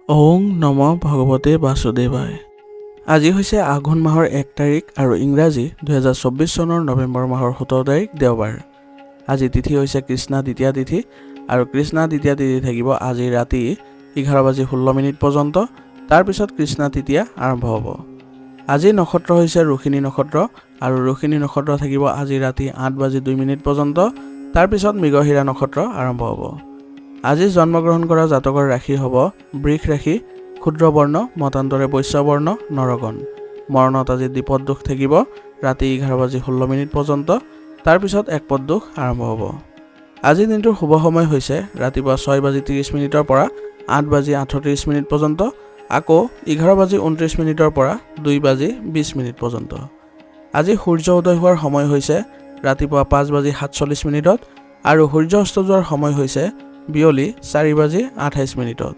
ওং নম ভগৱতে বাসুদেৱায়। আজি হৈছে আঘোণ মাহৰ 1 তাৰিখ আৰু ইংৰাজী 2024 চনৰ নৱেম্বৰ মাহৰ 17 তাৰিখ দেওবাৰ। আজি তিথি হৈছে কৃষ্ণা দ্বিতীয়া তিথি আৰু কৃষ্ণা দ্বিতীয়া তিথি থাকিব আজি ৰাতি 11:16 পৰ্যন্ত। তাৰপিছত কৃষ্ণা তৃতীয়া আৰম্ভ হ'ব। আজি নক্ষত্ৰ হৈছে ৰোহিণী নক্ষত্ৰ আৰু ৰোহিণী নক্ষত্ৰ থাকিব আজি ৰাতি 8:02 পৰ্যন্ত। তাৰপিছত মৃগশিৰা নক্ষত্ৰ আৰম্ভ হ'ব। আজি জন্মগ্ৰহণ কৰা জাতকৰ ৰাশি হ'ব বৃষ ৰাশি, ক্ষুদ্ৰ বৰ্ণ, মতান্তৰে বৈশ্য বৰ্ণ, নৰগণ। মৰণত আজি দ্বিপদ দোষ থাকিব ৰাতি 11:16 পৰ্যন্ত। তাৰপিছত একপদ দোষ আৰম্ভ হ'ব। আজি দিনটোৰ শুভ সময় হৈছে ৰাতিপুৱা 6:30 পৰা 8:38 পৰ্যন্ত, আকৌ 11:29 পৰা 2:20 পৰ্যন্ত। আজি সূৰ্য উদয় হোৱাৰ সময় হৈছে ৰাতিপুৱা 5:47 আৰু সূৰ্য অস্ত যোৱাৰ সময় হৈছে বিয়লি 4:28।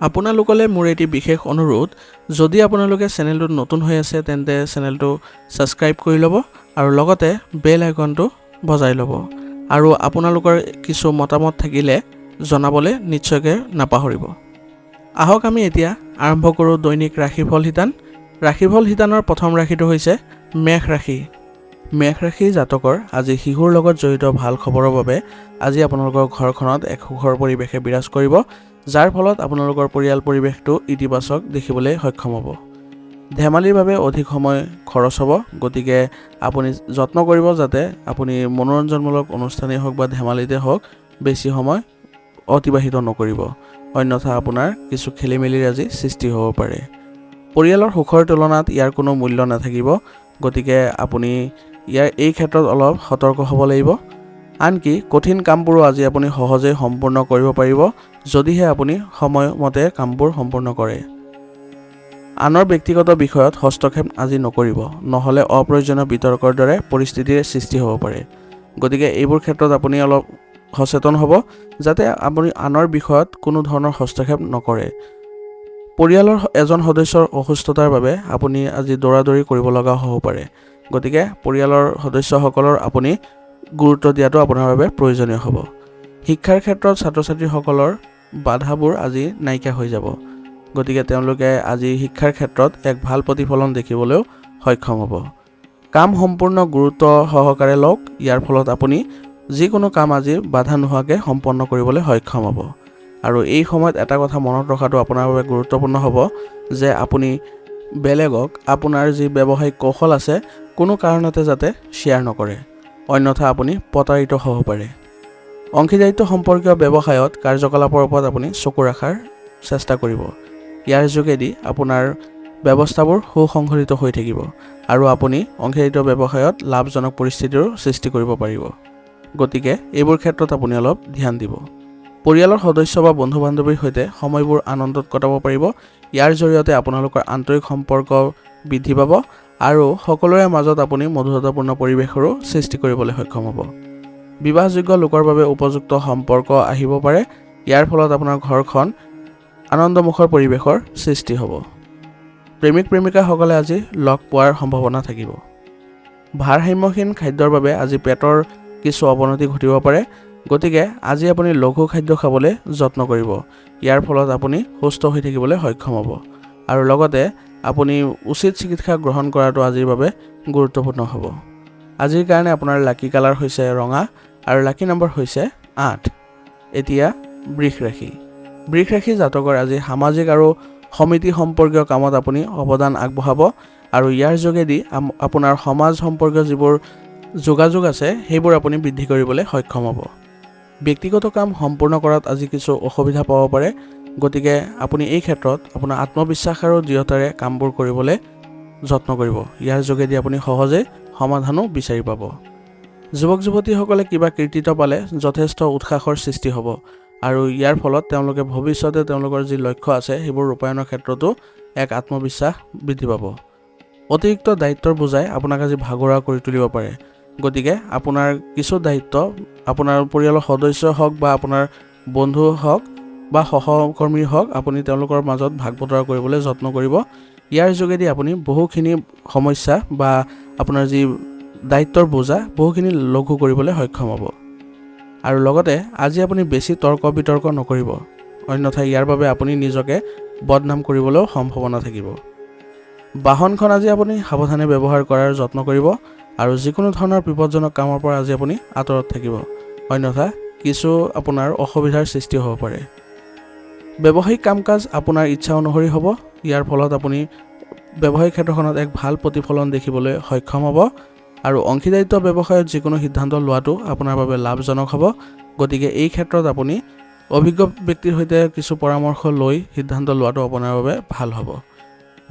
আপোনালোকলৈ মোৰ এটি বিশেষ অনুৰোধ, যদি আপোনালোকে চেনেলটোত নতুন হৈ আছে তেন্তে চেনেলটো ছাবস্ক্ৰাইব কৰি ল'ব আৰু লগতে বেল আইকনটো বজাই ল'ব। আৰু আপোনালোকৰ কিছু মতামত থাকিলে জনাবলৈ নিশ্চয়কৈ নাপাহৰিব। আহক আমি এতিয়া আৰম্ভ কৰোঁ দৈনিক ৰাশিফল শিতান। ৰাশিফল শিতানৰ প্ৰথম ৰাশিটো হৈছে মেষ ৰাশি। মেষ ৰাশি জাতকৰ আজি শিশুৰ লগত জড়িত ভাল খবৰৰ বাবে আজি আপোনালোকৰ ঘৰখনত এক সুখৰ পৰিৱেশে বিৰাজ কৰিব, যাৰ ফলত আপোনালোকৰ পৰিয়াল পৰিৱেশটো ইতিবাচক দেখিবলৈ সক্ষম হ'ব। ধেমালিৰ বাবে অধিক সময় খৰচ হ'ব, গতিকে আপুনি যত্ন কৰিব যাতে আপুনি মনোৰঞ্জনমূলক অনুষ্ঠানেই হওক বা ধেমালিতে হওক বেছি সময় অতিবাহিত নকৰিব, অন্যথা আপোনাৰ কিছু খেলিমেলিৰ আজি সৃষ্টি হ'ব পাৰে। পৰিয়ালৰ সুখৰ তুলনাত ইয়াৰ কোনো মূল্য নাথাকিব, গতিকে আপুনি এই ক্ষেত্ৰত অলপ সতৰ্ক হ'ব লাগিব। আনকি কঠিন কামবোৰো আজি আপুনি সহজেই সম্পূৰ্ণ কৰিব পাৰিব যদিহে আপুনি সময়মতে কামবোৰ সম্পূৰ্ণ কৰে। আনৰ ব্যক্তিগত বিষয়ত হস্তক্ষেপ আজি নকৰিব, নহ'লে অপ্ৰয়োজনীয় বিতৰ্কৰ দৰে পৰিস্থিতিৰ সৃষ্টি হ'ব পাৰে। গতিকে এইবোৰ ক্ষেত্ৰত আপুনি অলপ সচেতন হ'ব যাতে আপুনি আনৰ বিষয়ত কোনো ধৰণৰ হস্তক্ষেপ নকৰে। পৰিয়ালৰ এজন সদস্যৰ অসুস্থতাৰ বাবে আপুনি আজি দৌৰাদৌৰি কৰিব লগা হ'ব পাৰে, গতিকে পৰিয়ালৰ সদস্যসকলৰ আপুনি গুৰুত্ব দিয়াটো আপোনাৰ বাবে প্ৰয়োজনীয় হ'ব। শিক্ষাৰ ক্ষেত্ৰত ছাত্ৰ ছাত্ৰীসকলৰ বাধাবোৰ আজি নাইকিয়া হৈ যাব, গতিকে তেওঁলোকে আজি শিক্ষাৰ ক্ষেত্ৰত এক ভাল প্ৰতিফলন দেখিবলৈও সক্ষম হ'ব। কাম সম্পূৰ্ণ গুৰুত্ব সহকাৰে লওক, ইয়াৰ ফলত আপুনি যিকোনো কাম আজি বাধা নোহোৱাকৈ সম্পন্ন কৰিবলৈ সক্ষম হ'ব। আৰু এই সময়ত এটা কথা মনত ৰখাটো আপোনাৰ বাবে গুৰুত্বপূৰ্ণ হ'ব যে আপুনি বেলেগক আপোনাৰ যি ব্যৱসায়িক কৌশল আছে কোনো কাৰণতে যাতে শ্বেয়াৰ নকৰে, অন্যথা আপুনি প্ৰতাৰিত হ'ব পাৰে। অংশীদাৰিত্ব সম্পৰ্কীয় ব্যৱসায়ত কাৰ্যকলাপৰ ওপৰত আপুনি চকু ৰখাৰ চেষ্টা কৰিব। ইয়াৰ যোগেদি আপোনাৰ ব্যৱস্থাবোৰ সুসংগঠিত হৈ থাকিব আৰু আপুনি অংশীদাৰিত্ব ব্যৱসায়ত লাভজনক পৰিস্থিতিৰো সৃষ্টি কৰিব পাৰিব। গতিকে এইবোৰ ক্ষেত্ৰত আপুনি অলপ ধ্যান দিব। পৰিয়ালৰ সদস্য বা বন্ধু বান্ধৱীৰ সৈতে সময়বোৰ আনন্দত কটাব পাৰিব। ইয়াৰ জৰিয়তে আপোনালোকৰ আন্তৰিক সম্পৰ্ক বৃদ্ধি পাব আৰু সকলোৰে মাজত আপুনি মধুৰতাপূৰ্ণ পৰিৱেশৰো সৃষ্টি কৰিবলৈ সক্ষম হ'ব। বিবাহযোগ্য লোকৰ বাবে উপযুক্ত সম্পৰ্ক আহিব পাৰে, ইয়াৰ ফলত আপোনাৰ ঘৰখন আনন্দমুখৰ পৰিৱেশৰ সৃষ্টি হ'ব। প্ৰেমিক প্ৰেমিকাসকলে আজি লগ পোৱাৰ সম্ভাৱনা থাকিব। ভাৰসাম্যহীন খাদ্যৰ বাবে আজি পেটৰ কিছু অৱনতি ঘটিব পাৰে, গতিকে আজি আপুনি লঘু খাদ্য খাবলৈ যত্ন কৰিব। ইয়াৰ ফলত আপুনি সুস্থ হৈ থাকিবলৈ সক্ষম হ'ব আৰু লগতে আপুনি উচিত চিকিৎসা গ্ৰহণ কৰাটো আজিৰ বাবে গুৰুত্বপূৰ্ণ হ'ব। আজিৰ কাৰণে আপোনাৰ লাকি কালাৰ হৈছে ৰঙা আৰু লাকি নম্বৰ হৈছে 8। এতিয়া বৃষ ৰাশি। বৃষ ৰাশি জাতকৰ আজি সামাজিক আৰু সমিতি সম্পৰ্কীয় কামত আপুনি অৱদান আগবঢ়াব আৰু ইয়াৰ যোগেদি আপোনাৰ সমাজ সম্পৰ্কীয় যিবোৰ যোগাযোগ আছে সেইবোৰ আপুনি বৃদ্ধি কৰিবলৈ সক্ষম হ'ব। ব্যক্তিগত কাম সম্পূৰ্ণ কৰাত আজি কিছু অসুবিধা পাব পাৰে, গতিকে আপুনি এই ক্ষেত্ৰত আপোনাৰ আত্মবিশ্বাস আৰু দৃঢ়তাৰে কামবোৰ কৰিবলৈ যত্ন কৰিব। ইয়াৰ যোগেদি আপুনি সহজেই সমাধানো বিচাৰি পাব। যুৱক যুৱতীসকলে কিবা কৃতিত্ব পালে যথেষ্ট উৎসাহৰ সৃষ্টি হ'ব আৰু ইয়াৰ ফলত তেওঁলোকে ভৱিষ্যতে তেওঁলোকৰ যি লক্ষ্য আছে সেইবোৰ ৰূপায়ণৰ ক্ষেত্ৰতো এক আত্মবিশ্বাস বৃদ্ধি পাব। অতিৰিক্ত দায়িত্বৰ বোজাই আপোনাক আজি ভাগৰুৱা কৰি তুলিব পাৰে, গতিকে আপোনাৰ কিছু দায়িত্ব আপোনাৰ পৰিয়ালৰ সদস্য হওক বা আপোনাৰ বন্ধু হওক বা সহকৰ্মী হওক আপুনি তেওঁলোকৰ মাজত ভাগ বতৰা কৰিবলৈ যত্ন কৰিব। ইয়াৰ যোগেদি আপুনি বহুখিনি সমস্যা বা আপোনাৰ যি দায়িত্বৰ বোজা বহুখিনি লঘু কৰিবলৈ সক্ষম হ'ব। আৰু লগতে আজি আপুনি বেছি তৰ্ক বিতৰ্ক নকৰিব, অন্যথা ইয়াৰ বাবে আপুনি নিজকে বদনাম কৰিবলৈও সম্ভাৱনা থাকিব। বাহনখন আজি আপুনি সাৱধানে ব্যৱহাৰ কৰাৰ যত্ন কৰিব আৰু যিকোনো ধৰণৰ বিপদজনক কামৰ পৰা আজি আপুনি আঁতৰত থাকিব, অন্যথা কিছু আপোনাৰ অসুবিধাৰ সৃষ্টি হ'ব পাৰে। ব্যৱসায়িক কাম কাজ আপোনাৰ ইচ্ছা অনুসৰি হ'ব, ইয়াৰ ফলত আপুনি ব্যৱসায়িক ক্ষেত্ৰখনত এক ভাল প্ৰতিফলন দেখিবলৈ সক্ষম হ'ব আৰু অংশীদাৰিত্ব ব্যৱসায়ত যিকোনো সিদ্ধান্ত লোৱাটো আপোনাৰ বাবে লাভজনক হ'ব। গতিকে এই ক্ষেত্ৰত আপুনি অভিজ্ঞ ব্যক্তিৰ সৈতে কিছু পৰামৰ্শ লৈ সিদ্ধান্ত লোৱাটো আপোনাৰ বাবে ভাল হ'ব।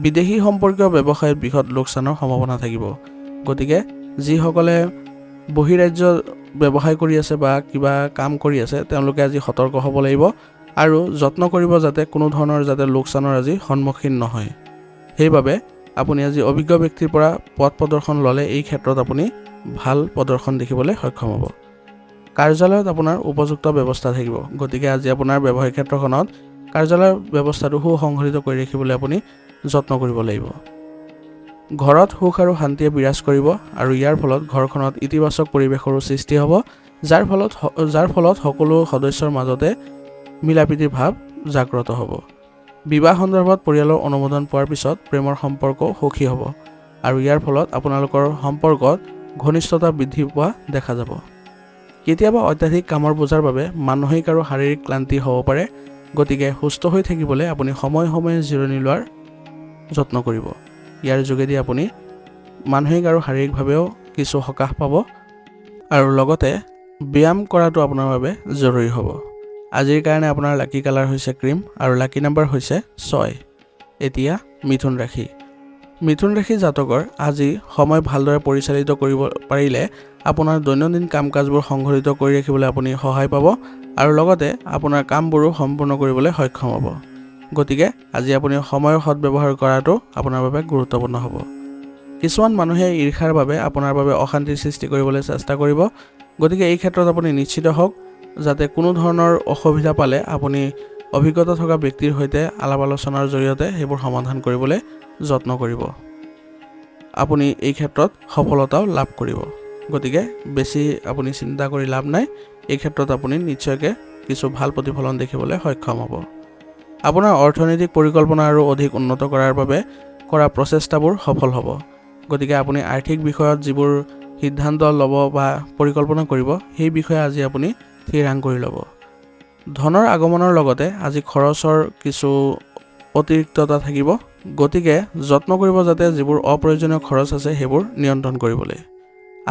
বিদেশী সম্পৰ্কীয় ব্যৱসায়ত বৃহৎ লোকচানৰ সম্ভাৱনা থাকিব। গতিকে যিসকলে বহিৰাজ্য ব্যৱসায় কৰি আছে বা কিবা কাম কৰি আছে তেওঁলোকে আজি সতৰ্ক হ'ব লাগিব আৰু যত্ন কৰিব যাতে কোনো ধৰণৰ যাতে লোকচানৰ আজি সন্মুখীন নহয়। সেইবাবে আপুনি আজি অভিজ্ঞ ব্যক্তিৰ পৰা পথ প্ৰদৰ্শন ল'লে এই ক্ষেত্ৰত আপুনি ভাল প্ৰদৰ্শন দেখিবলৈ সক্ষম হ'ব। কাৰ্যালয়ত আপোনাৰ উপযুক্ত ব্যৱস্থা থাকিব। গতিকে আজি আপোনাৰ ব্যৱসায়িক ক্ষেত্ৰখনত কাৰ্যালয়ৰ ব্যৱস্থাটো সুসংগঠিত কৰি ৰাখিবলৈ আপুনি যত্ন কৰিব লাগিব। ঘৰত সুখ আৰু শান্তিয়ে বিৰাজ কৰিব আৰু ইয়াৰ ফলত ঘৰখনত ইতিবাচক পৰিৱেশৰো সৃষ্টি হ'ব, যাৰ ফলত সকলো সদস্যৰ মাজতে মিলাপ্ৰীতিৰ ভাৱ জাগ্ৰত হ'ব। বিবাহ সন্দৰ্ভত পৰিয়ালৰ অনুমোদন পোৱাৰ পিছত প্ৰেমৰ সম্পৰ্ক সুখী হ'ব আৰু ইয়াৰ ফলত আপোনালোকৰ সম্পৰ্কত ঘনিষ্ঠতা বৃদ্ধি পোৱা দেখা যাব। কেতিয়াবা অত্যাধিক কামৰ বোজাৰ বাবে মানসিক আৰু শাৰীৰিক ক্লান্তি হ'ব পাৰে। গতিকে সুস্থ হৈ থাকিবলৈ আপুনি সময়ে সময়ে জিৰণি লোৱাৰ যত্ন কৰিব। ইয়াৰ যোগেদি আপুনি মানসিক আৰু শাৰীৰিকভাৱেও কিছু সকাহ পাব আৰু লগতে ব্যায়াম কৰাটো আপোনাৰ বাবে জৰুৰী হ'ব। আজিৰ কাৰণে আপোনাৰ লাকি কালাৰ হৈছে ক্ৰীম আৰু লাকি নাম্বাৰ হৈছে 6। এতিয়া মিথুন ৰাশি। মিথুন ৰাশি জাতকৰ আজি সময় ভালদৰে পৰিচালিত কৰিব পাৰিলে আপোনাৰ দৈনন্দিন কাম কাজবোৰ সংঘটিত কৰি ৰাখিবলৈ আপুনি সহায় পাব আৰু লগতে আপোনাৰ কামবোৰো সম্পূৰ্ণ কৰিবলৈ সক্ষম হ'ব। গতিকে আজি আপুনি সময়ৰ সদব্যৱহাৰ কৰাটো আপোনাৰ বাবে গুৰুত্বপূৰ্ণ হ'ব। কিছুমান মানুহে ঈৰ্ষাৰ বাবে আপোনাৰ বাবে অশান্তিৰ সৃষ্টি কৰিবলৈ চেষ্টা কৰিব। গতিকে এই ক্ষেত্ৰত আপুনি নিশ্চিত হওক যাতে কোনো ধৰণৰ অসুবিধা পালে আপুনি অভিজ্ঞতা থকা ব্যক্তিৰ সৈতে আলাপ আলোচনাৰ জৰিয়তে সেইবোৰ সমাধান কৰিবলৈ যত্ন কৰিব। আপুনি এই ক্ষেত্ৰত সফলতাও লাভ কৰিব। গতিকে বেছি আপুনি চিন্তা কৰি লাভ নাই, এই ক্ষেত্ৰত আপুনি নিশ্চয়কৈ কিছু ভাল প্ৰতিফলন দেখিবলৈ সক্ষম হ'ব। আপোনাৰ অৰ্থনৈতিক পৰিকল্পনা আৰু অধিক উন্নত কৰাৰ বাবে কৰা প্ৰচেষ্টাবোৰ সফল হ'ব। গতিকে আপুনি আৰ্থিক বিষয়ত যিবোৰ সিদ্ধান্ত ল'ব বা পৰিকল্পনা কৰিব সেই বিষয়ে আজি আপুনি থিৰাং কৰি ল'ব। ধনৰ আগমনৰ লগতে আজি খৰচৰ কিছু অতিৰিক্ততা থাকিব। গতিকে যত্ন কৰিব যাতে যিবোৰ অপ্ৰয়োজনীয় খৰচ আছে সেইবোৰ নিয়ন্ত্ৰণ কৰিবলৈ।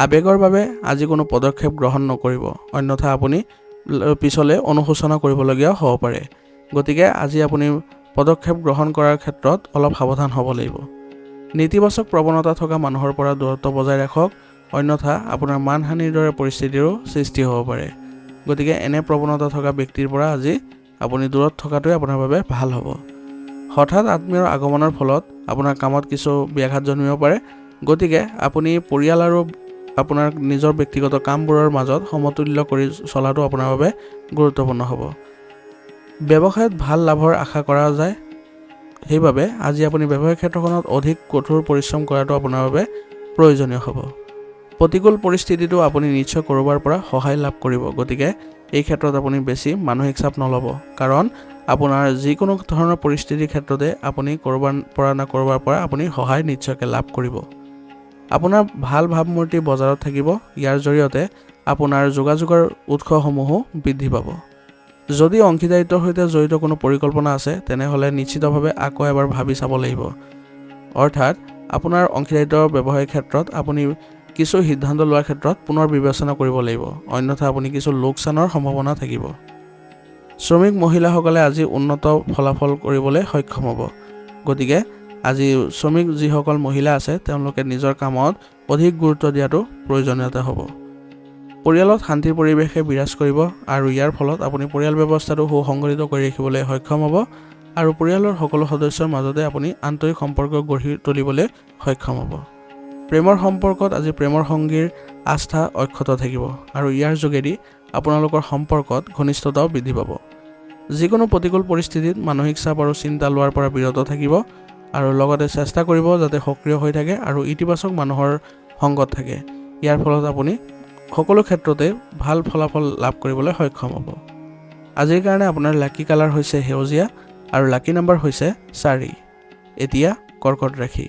আৱেগৰ বাবে আজি কোনো পদক্ষেপ গ্ৰহণ নকৰিব, অন্যথা আপুনি পিছলৈ অনুশোচনা কৰিবলগীয়া হ'ব পাৰে। গতিকে আজি আপুনি পদক্ষেপ গ্ৰহণ কৰাৰ ক্ষেত্ৰত অলপ সাৱধান হ'ব লাগিব। নেতিবাচক প্ৰৱণতা থকা মানুহৰ পৰা দূৰত্ব বজাই ৰাখক, অন্যথা আপোনাৰ মানহানিৰ দৰে পৰিস্থিতিৰো সৃষ্টি হ'ব পাৰে। গতিকে এনে প্ৰৱণতা থকা ব্যক্তিৰ পৰা আজি আপুনি দূৰত থকাটোৱে আপোনাৰ বাবে ভাল হ'ব। হঠাৎ আত্মীয়ৰ আগমনৰ ফলত আপোনাৰ কামত কিছু ব্যাঘাত জন্মিব পাৰে। গতিকে আপুনি পৰিয়াল আৰু আপোনাৰ নিজৰ ব্যক্তিগত কামবোৰৰ মাজত সমতুল্য কৰি চলাটো আপোনাৰ বাবে গুৰুত্বপূৰ্ণ হ'ব। ব্যৱসায়ত ভাল লাভৰ আশা কৰা যায়, সেইবাবে আজি আপুনি ব্যৱসায়িক ক্ষেত্ৰখনত অধিক কঠোৰ পৰিশ্ৰম কৰাটো আপোনাৰ বাবে প্ৰয়োজনীয় হ'ব। প্ৰতিকূল পৰিস্থিতিটো আপুনি নিশ্চয় ক'ৰবাৰ পৰা সহায় লাভ কৰিব। গতিকে এই ক্ষেত্ৰত আপুনি বেছি মানসিক চাপ নল'ব, কাৰণ আপোনাৰ যিকোনো ধৰণৰ পৰিস্থিতিৰ ক্ষেত্ৰতে আপুনি ক'ৰবাৰ পৰা আপুনি সহায় নিশ্চয়কৈ লাভ কৰিব। আপোনাৰ ভাল ভাৱমূৰ্তি বজাৰত থাকিব। ইয়াৰ জৰিয়তে আপোনাৰ যোগাযোগৰ উৎসসমূহো বৃদ্ধি পাব। যদি অংশীদাৰিত্বৰ সৈতে জড়িত কোনো পৰিকল্পনা আছে তেনেহ'লে নিশ্চিতভাৱে আকৌ এবাৰ ভাবি চাব লাগিব। অৰ্থাৎ আপোনাৰ অংশীদাৰিত্বৰ ব্যৱসায়িক ক্ষেত্ৰত আপুনি কিছু সিদ্ধান্ত লোৱাৰ ক্ষেত্ৰত পুনৰ বিবেচনা কৰিব লাগিব, অন্যথা আপুনি কিছু লোকচানৰ সম্ভাৱনা থাকিব। শ্ৰমিক মহিলাসকলে আজি উন্নত ফলাফল কৰিবলৈ সক্ষম হ'ব। গতিকে আজি শ্ৰমিক যিসকল মহিলা আছে তেওঁলোকে নিজৰ কামত অধিক গুৰুত্ব দিয়াটো প্ৰয়োজনীয়তা হ'ব। পৰিয়ালত শান্তিৰ পৰিৱেশে বিৰাজ কৰিব আৰু ইয়াৰ ফলত আপুনি পৰিয়াল ব্যৱস্থাটো সুসংগঠিত কৰি ৰাখিবলৈ সক্ষম হ'ব আৰু পৰিয়ালৰ সকলো সদস্যৰ মাজতে আপুনি আন্তৰিক সম্পৰ্ক গঢ়ি তুলিবলৈ সক্ষম হ'ব। প্ৰেমৰ সম্পৰ্কত আজি প্ৰেমৰ সংগীৰ আস্থা অক্ষত থাকিব আৰু ইয়াৰ যোগেদি আপোনালোকৰ সম্পৰ্কত ঘনিষ্ঠতাও বৃদ্ধি পাব। যিকোনো প্ৰতিকূল পৰিস্থিতিত মানসিক চাপ আৰু চিন্তা লোৱাৰ পৰা বিৰত থাকিব আৰু লগতে চেষ্টা কৰিব যাতে সক্ৰিয় হৈ থাকে আৰু ইতিবাচক মানুহৰ সংগত থাকে। ইয়াৰ ফলত আপুনি সকলো ক্ষেত্ৰতে ভাল ফলাফল লাভ কৰিবলৈ সক্ষম হ'ব। আজিৰ কাৰণে আপোনাৰ লাকি কালাৰ হৈছে সেউজীয়া আৰু লাকি নম্বৰ হৈছে 4। এতিয়া কৰ্কট ৰাশি।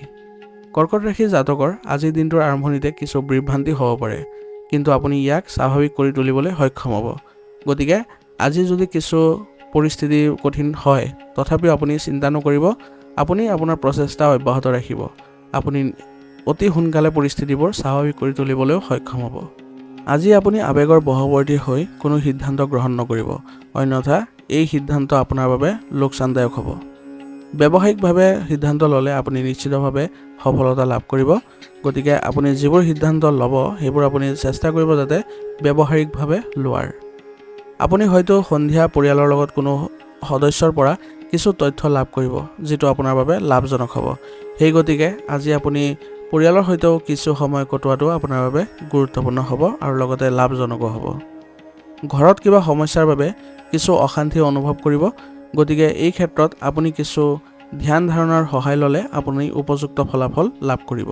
কৰ্কট ৰাশি জাতকৰ আজিৰ দিনটোৰ আৰম্ভণিতে কিছু বিভ্ৰান্তি হ'ব পাৰে, কিন্তু আপুনি ইয়াক স্বাভাৱিক কৰি তুলিবলৈ সক্ষম হ'ব। গতিকে আজি যদি কিছু পৰিস্থিতি কঠিন হয়, তথাপিও আপুনি চিন্তা নকৰিব, আপুনি আপোনাৰ প্ৰচেষ্টা অব্যাহত ৰাখিব। আপুনি অতি সোনকালে পৰিস্থিতিবোৰ স্বাভাৱিক কৰি তুলিবলৈও সক্ষম হ'ব। আজি আপুনি আৱেগৰ বশৱৰ্তী হৈ কোনো সিদ্ধান্ত গ্ৰহণ নকৰিব, অন্যথা এই সিদ্ধান্ত আপোনাৰ বাবে লোকচানদায়ক হ'ব। ব্যৱসায়িকভাৱে সিদ্ধান্ত ল'লে আপুনি নিশ্চিতভাৱে সফলতা লাভ কৰিব। গতিকে আপুনি যিবোৰ সিদ্ধান্ত ল'ব সেইবোৰ আপুনি চেষ্টা কৰিব যাতে ব্যৱহাৰিকভাৱে লোৱাৰ। আপুনি হয়তো সন্ধিয়া পৰিয়ালৰ লগত কোনো সদস্যৰ পৰা কিছু তথ্য লাভ কৰিব, যিটো আপোনাৰ বাবে লাভজনক হ'ব। সেই গতিকে আজি আপুনি পৰিয়ালৰ সৈতেও কিছু সময় কটোৱাটো আপোনাৰ বাবে গুৰুত্বপূৰ্ণ হ'ব আৰু লগতে লাভজনকো হ'ব। ঘৰত কিবা সমস্যাৰ বাবে কিছু অশান্তি অনুভৱ কৰিব। গতিকে এই ক্ষেত্ৰত আপুনি কিছু ধ্যান ধাৰণাৰ সহায় ল'লে আপুনি উপযুক্ত ফলাফল লাভ কৰিব।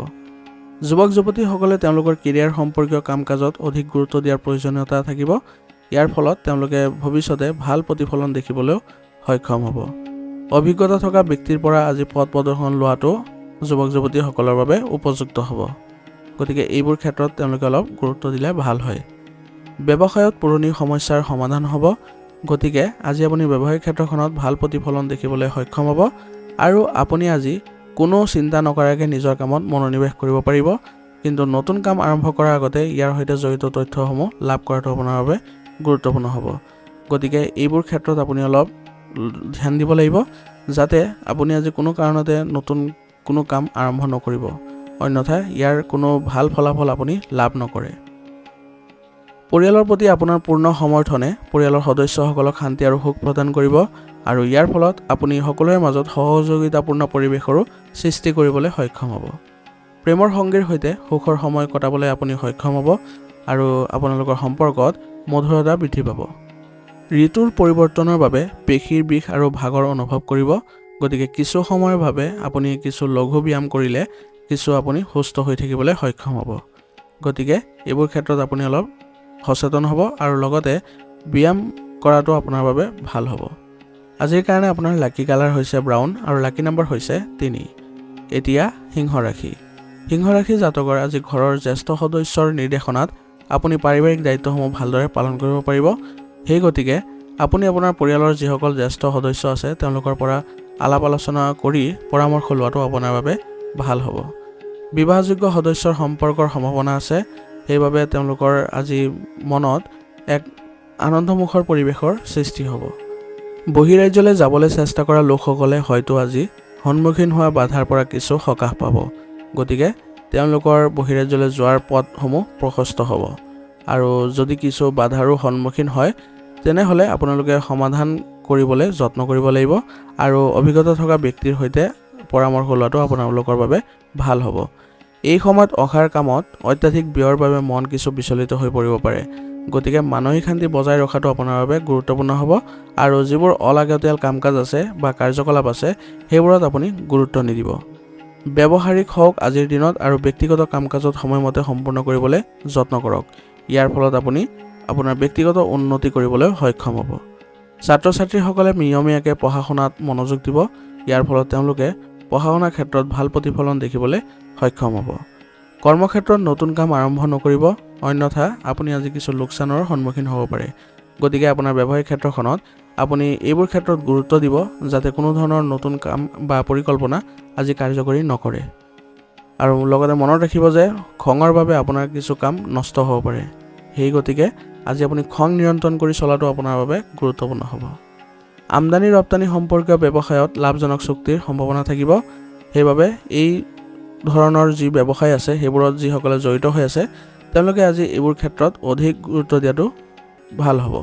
যুৱক যুৱতীসকলে তেওঁলোকৰ কেৰিয়াৰ সম্পৰ্কীয় কাম কাজত অধিক গুৰুত্ব দিয়াৰ প্ৰয়োজনীয়তা থাকিব। ইয়াৰ ফলত তেওঁলোকে ভৱিষ্যতে ভাল প্ৰতিফলন দেখিবলৈও সক্ষম হ'ব। অভিজ্ঞতা থকা ব্যক্তিৰ পৰা আজি পথ প্ৰদৰ্শন লোৱাটো যুৱক যুৱতীসকলৰ বাবে উপযুক্ত হ'ব। গতিকে এইবোৰ ক্ষেত্ৰত তেওঁলোকে অলপ গুৰুত্ব দিলে ভাল হয়। ব্যৱসায়ত পুৰণি সমস্যাৰ সমাধান হ'ব। গতিকে আজি আপুনি ব্যৱসায়িক ক্ষেত্ৰখনত ভাল প্ৰতিফলন দেখিবলৈ সক্ষম হ'ব আৰু আপুনি আজি কোনো চিন্তা নকৰাকৈ নিজৰ কামত মনোনিৱেশ কৰিব পাৰিব। কিন্তু নতুন কাম আৰম্ভ কৰাৰ আগতে ইয়াৰ সৈতে জড়িত তথ্যসমূহ লাভ কৰাটো আপোনাৰ বাবে গুৰুত্বপূৰ্ণ হ'ব। গতিকে এইবোৰ ক্ষেত্ৰত আপুনি অলপ ধ্যান দিব লাগিব, যাতে আপুনি আজি কোনো কাৰণতে নতুন কোনো কাম আৰম্ভ নকৰিব, অন্যথা ইয়াৰ কোনো ভাল ফলাফল আপুনি লাভ নকৰে। পৰিয়ালৰ প্ৰতি আপোনাৰ পূৰ্ণ সমৰ্থনে পৰিয়ালৰ সদস্যসকলক শান্তি আৰু সুখ প্ৰদান কৰিব আৰু ইয়াৰ ফলত আপুনি সকলোৰে মাজত সহযোগিতাপূৰ্ণ পৰিৱেশৰো সৃষ্টি কৰিবলৈ সক্ষম হ'ব। প্ৰেমৰ সংগীৰ সৈতে সুখৰ সময় কটাবলৈ আপুনি সক্ষম হ'ব আৰু আপোনালোকৰ সম্পৰ্কত মধুৰতা বৃদ্ধি পাব। ঋতুৰ পৰিৱৰ্তনৰ বাবে পেশীৰ বিষ আৰু ভাগৰ অনুভৱ কৰিব। গতিকে কিছু সময়ৰ বাবে আপুনি কিছু লঘু ব্যায়াম কৰিলে কিছু আপুনি সুস্থ হৈ থাকিবলৈ সক্ষম হ'ব। গতিকে এইবোৰ ক্ষেত্ৰত আপুনি অলপ সচেতন হ'ব আৰু লগতে ব্যায়াম কৰাটো আপোনাৰ বাবে ভাল হ'ব। আজিৰ কাৰণে আপোনাৰ লাকি কালাৰ হৈছে ব্ৰাউন আৰু লাকি নম্বৰ হৈছে 3। এতিয়া সিংহ ৰাশি। সিংহ ৰাশি জাতকৰ আজি ঘৰৰ জ্যেষ্ঠ সদস্যৰ নিৰ্দেশনাত আপুনি পাৰিবাৰিক দায়িত্বসমূহ ভালদৰে পালন কৰিব পাৰিব। সেই গতিকে আপুনি আপোনাৰ পৰিয়ালৰ যিসকল জ্যেষ্ঠ সদস্য আছে তেওঁলোকৰ পৰা আলাপ আলোচনা কৰি পৰামৰ্শ লোৱাটো আপোনাৰ বাবে ভাল হ'ব। বিবাহযোগ্য সদস্যৰ সম্পৰ্কৰ সম্ভাৱনা আছে, সেইবাবে তেওঁলোকৰ আজি মনত এক আনন্দমুখৰ পৰিৱেশৰ সৃষ্টি হ'ব। বহিৰাজ্যলৈ যাবলৈ চেষ্টা কৰা লোকসকলে হয়তো আজি সন্মুখীন হোৱা বাধাৰ পৰা কিছু সকাহ পাব। গতিকে তেওঁলোকৰ বহিৰাজ্যলৈ যোৱাৰ পথসমূহ প্ৰশস্ত হ'ব আৰু যদি কিছু বাধাৰো সন্মুখীন হয় তেনেহ'লে আপোনালোকে সমাধান কৰিবলৈ যত্ন কৰিব লাগিব আৰু অভিজ্ঞতা থকা ব্যক্তিৰ সৈতে পৰামৰ্শ লোৱাটো আপোনালোকৰ বাবে ভাল হ'ব। এই সময়ত অখাৰ কামত অত্যাধিক ব্যয়ৰ বাবে মন কিছু বিচলিত হৈ পৰিব পাৰে। গতিকে মানসিক শান্তি বজাই ৰখাটো আপোনাৰ বাবে গুৰুত্বপূৰ্ণ হ'ব আৰু যিবোৰ অলাগতিয়াল কাম কাজ আছে বা কাৰ্যকলাপ আছে সেইবোৰত আপুনি গুৰুত্ব নিদিব। ব্যৱহাৰিক হওক আজিৰ দিনত আৰু ব্যক্তিগত কাম কাজত সময়মতে সম্পূৰ্ণ কৰিবলৈ যত্ন কৰক। ইয়াৰ ফলত আপুনি আপোনাৰ ব্যক্তিগত উন্নতি কৰিবলৈ সক্ষম হ'ব। ছাত্ৰ ছাত্ৰীসকলে নিয়মীয়াকৈ পঢ়া শুনাত মনোযোগ দিব। ইয়াৰ ফলত তেওঁলোকে পঢ়া শুনাৰ ক্ষেত্ৰত ভাল প্ৰতিফলন দেখিবলৈ সক্ষম হ'ব। কৰ্মক্ষেত্ৰত নতুন কাম আৰম্ভ নকৰিব, অন্যথা আপুনি আজি কিছু লোকচানৰ সন্মুখীন হ'ব পাৰে। গতিকে আপোনাৰ ব্যৱসায়িক ক্ষেত্ৰখনত আপুনি এইবোৰ ক্ষেত্ৰত গুৰুত্ব দিব যাতে কোনো ধৰণৰ নতুন কাম বা পৰিকল্পনা আজি কাৰ্যকৰী নকৰে। আৰু লগতে মনত ৰাখিব যে খঙৰ বাবে আপোনাৰ কিছু কাম নষ্ট হ'ব পাৰে। সেই গতিকে আজি আপুনি খং নিয়ন্ত্ৰণ কৰি চলাটো আপোনাৰ বাবে গুৰুত্বপূৰ্ণ হ'ব। আমদানি ৰপ্তানি সম্পৰ্কীয় ব্যৱসায়ত লাভজনক চুক্তিৰ সম্ভাৱনা থাকিব। সেইবাবে এই ধৰণৰ যি ব্যৱসায় আছে সেইবোৰত যিসকলে জড়িত হৈ আছে তেওঁলোকে আজি এইবোৰ ক্ষেত্ৰত অধিক গুৰুত্ব দিয়াটো ভাল হ'ব।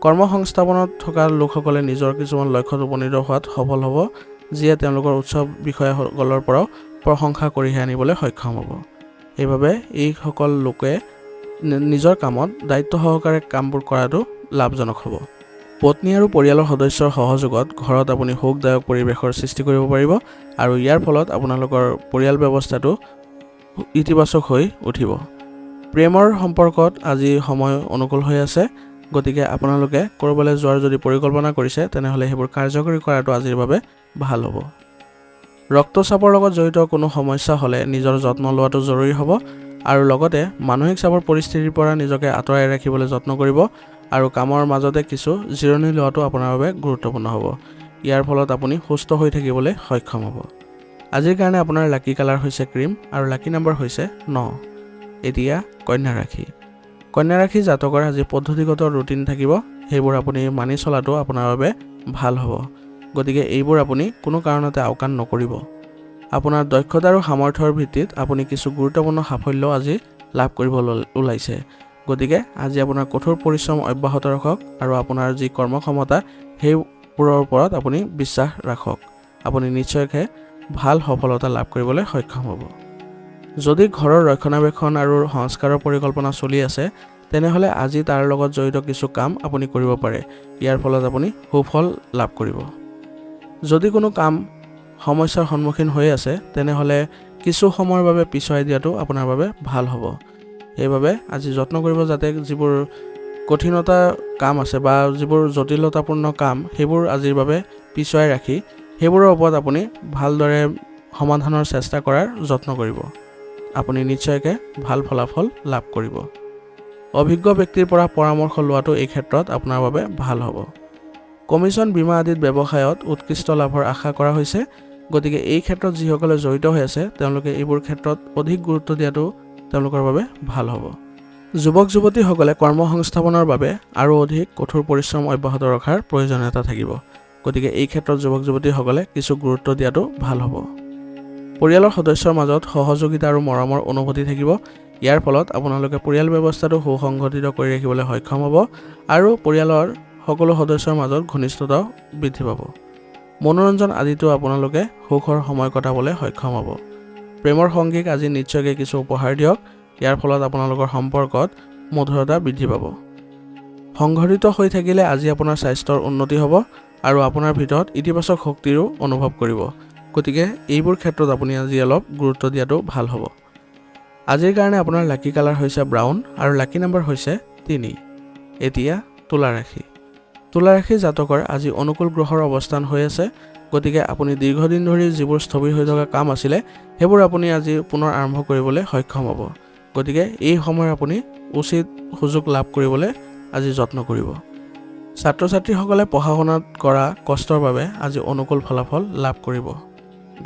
কৰ্মসংস্থাপনত থকা লোকসকলে নিজৰ কিছুমান লক্ষ্যত উপনীত হোৱাত সফল হ'ব, যিয়ে তেওঁলোকৰ উচ্চ বিষয়াসকলৰ পৰাও প্ৰশংসা কঢ়িয়াই আনিবলৈ সক্ষম হ'ব। সেইবাবে এইসকল লোকে নিজৰ কামত দায়িত্ব সহকাৰে কামবোৰ কৰাটো লাভজনক হ'ব। পত্নী আৰু পৰিয়ালৰ সদস্যৰ সহযোগত ঘৰত আপুনি সুখদায়ক পৰিৱেশৰ সৃষ্টি কৰিব পাৰিব আৰু ইয়াৰ ফলত আপোনালোকৰ পৰিয়াল ব্যৱস্থাটো ইতিবাচক হৈ উঠিব। প্ৰেমৰ সম্পৰ্কত আজি সময় অনুকূল হৈ আছে গতিকে আপোনালোকে ক'ৰবালৈ যোৱাৰ যদি পৰিকল্পনা কৰিছে তেনেহ'লে সেইবোৰ কাৰ্যকৰী কৰাটো আজিৰ বাবে ভাল হ'ব। ৰক্তচাপৰ লগত জড়িত কোনো সমস্যা হ'লে নিজৰ যত্ন লোৱাটো জৰুৰী হ'ব আৰু লগতে মানসিক চাপৰ পৰিস্থিতিৰ পৰা নিজকে আঁতৰাই ৰাখিবলৈ যত্ন কৰিব আৰু কামৰ মাজতে কিছু জিৰণি লোৱাটো আপোনাৰ বাবে গুৰুত্বপূৰ্ণ হ'ব। ইয়াৰ ফলত আপুনি সুস্থ হৈ থাকিবলৈ সক্ষম হ'ব। আজিৰ কাৰণে আপোনাৰ লাকি কালাৰ হৈছে ক্ৰীম আৰু লাকি নম্বৰ হৈছে 9। এতিয়া কন্যা ৰাশি। কন্যা ৰাশি জাতকৰ আজি পদ্ধতিগত ৰুটিন থাকিব, সেইবোৰ আপুনি মানি চলাটো আপোনাৰ বাবে ভাল হ'ব। গতিকে এইবোৰ আপুনি কোনো কাৰণতে আওকাণ নকৰিব। আপোনাৰ দক্ষতা আৰু সামৰ্থ্যৰ ভিত্তিত আপুনি কিছু গুৰুত্বপূৰ্ণ সাফল্য আজি লাভ কৰিব ওলাইছে। গতিকে আজি আপোনাৰ কঠোৰ পৰিশ্ৰম অব্যাহত ৰাখক আৰু আপোনাৰ যি কৰ্মক্ষমতা সেইবোৰৰ ওপৰত আপুনি বিশ্বাস ৰাখক। আপুনি নিশ্চয়কৈ ভাল সফলতা লাভ কৰিবলৈ সক্ষম হ'ব। যদি ঘৰৰ ৰক্ষণাবেক্ষণ আৰু সংস্কাৰৰ পৰিকল্পনা চলি আছে তেনেহ'লে আজি তাৰ লগত জড়িত কিছু কাম আপুনি কৰিব পাৰে। ইয়াৰ ফলত আপুনি সুফল লাভ কৰিব। যদি কোনো কাম সমস্যাৰ সন্মুখীন হৈ আছে তেনেহ'লে কিছু সময়ৰ বাবে পিছুৱাই দিয়াটো আপোনাৰ বাবে ভাল হ'ব। সেইবাবে আজি যত্ন কৰিব যাতে যিবোৰ কঠিনতা কাম আছে বা যিবোৰ জটিলতাপূৰ্ণ কাম সেইবোৰ আজিৰ বাবে পিছুৱাই ৰাখি সেইবোৰৰ ওপৰত আপুনি ভালদৰে সমাধানৰ চেষ্টা কৰাৰ যত্ন কৰিব। আপুনি নিশ্চয়কৈ ভাল ফলাফল লাভ কৰিব। অভিজ্ঞ ব্যক্তিৰ পৰা পৰামৰ্শ লোৱাটো এই ক্ষেত্ৰত আপোনাৰ বাবে ভাল হ'ব। কমিশ্যন বীমা আদিত ব্যৱসায়ত উৎকৃষ্ট লাভৰ আশা কৰা হৈছে। গতিকে এই ক্ষেত্ৰত যিসকলে জড়িত হৈ আছে তেওঁলোকে এইবোৰ ক্ষেত্ৰত অধিক গুৰুত্ব দিয়াটো তেওঁলোকৰ বাবে ভাল হ'ব। যুৱক যুৱতীসকলে কৰ্ম সংস্থাপনৰ বাবে আৰু অধিক কঠোৰ পৰিশ্ৰম অব্যাহত ৰখাৰ প্ৰয়োজনীয়তা থাকিব। গতিকে এই ক্ষেত্ৰত যুৱক যুৱতীসকলে কিছু গুৰুত্ব দিয়াটো ভাল হ'ব। পৰিয়ালৰ সদস্যৰ মাজত সহযোগিতা আৰু মৰমৰ অনুভূতি থাকিব। ইয়াৰ ফলত আপোনালোকে পৰিয়াল ব্যৱস্থাটো সুসংগঠিত কৰি ৰাখিবলৈ সক্ষম হ'ব আৰু পৰিয়ালৰ সকলো সদস্যৰ মাজত ঘনিষ্ঠতাও বৃদ্ধি পাব। মনোৰঞ্জন আদিতো আপোনালোকে সুখৰ সময় কটাবলৈ সক্ষম হ'ব। প্ৰেমৰ সংগীক আজি নিশ্চয়কৈ কিছু উপহাৰ দিয়ক। ইয়াৰ ফলত আপোনালোকৰ সম্পৰ্কত মধুৰতা বৃদ্ধি পাব। সংঘটিত হৈ থাকিলে আজি আপোনাৰ স্বাস্থ্যৰ উন্নতি হ'ব আৰু আপোনাৰ ভিতৰত ইতিবাচক শক্তিৰো অনুভৱ কৰিব। গতিকে এইবোৰ ক্ষেত্ৰত আপুনি আজি অলপ গুৰুত্ব দিয়াটো ভাল হ'ব। আজিৰ কাৰণে আপোনাৰ লাকি কালাৰ হৈছে ব্ৰাউন আৰু লাকি নম্বৰ হৈছে 3। এতিয়া তুলা ৰাশি। তুলা ৰাশি জাতকৰ আজি অনুকূল গ্ৰহৰ অৱস্থান হৈ আছে। গতিকে আপুনি দীৰ্ঘদিন ধৰি যিবোৰ স্থবিৰ হৈ থকা কাম আছিলে সেইবোৰ আপুনি আজি পুনৰ আৰম্ভ কৰিবলৈ সক্ষম হ'ব। গতিকে এই সময়ত আপুনি উচিত সুযোগ লাভ কৰিবলৈ আজি যত্ন কৰিব। ছাত্ৰ ছাত্ৰীসকলে পঢ়া শুনাত কৰা কষ্টৰ বাবে আজি অনুকূল ফলাফল লাভ কৰিব।